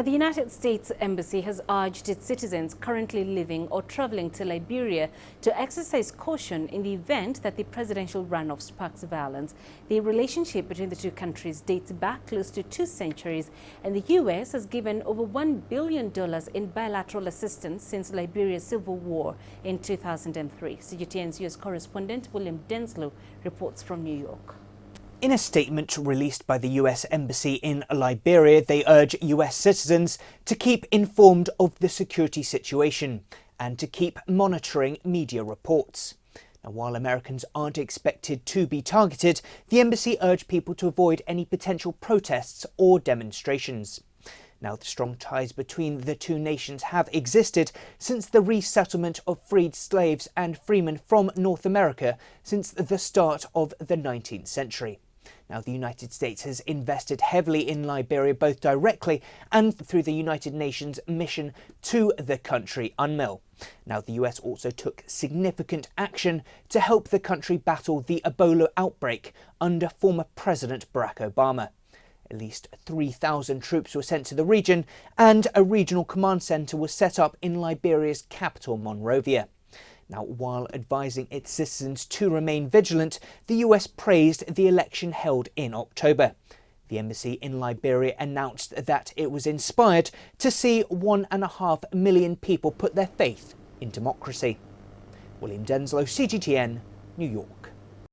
The United States Embassy has urged its citizens currently living or traveling to Liberia to exercise caution in the event that the presidential runoff sparks violence. The relationship between the two countries dates back close to 2 centuries, and the U.S. has given over $1 billion in bilateral assistance since Liberia's civil war in 2003. CGTN's U.S. correspondent William Denselow reports from New York. In a statement released by the US Embassy in Liberia, they urge US citizens to keep informed of the security situation and to keep monitoring media reports. Now, while Americans aren't expected to be targeted, the embassy urged people to avoid any potential protests or demonstrations. Now, the strong ties between the two nations have existed since the resettlement of freed slaves and freemen from North America since the start of the 19th century. Now, the United States has invested heavily in Liberia, both directly and through the United Nations mission to the country, UNMIL. Now, the US also took significant action to help the country battle the Ebola outbreak under former President Barack Obama. At least 3,000 troops were sent to the region, and a regional command centre was set up in Liberia's capital, Monrovia. Now, while advising its citizens to remain vigilant, the US praised the election held in October. The embassy in Liberia announced that it was inspired to see 1.5 million people put their faith in democracy. William Denselow, CGTN, New York.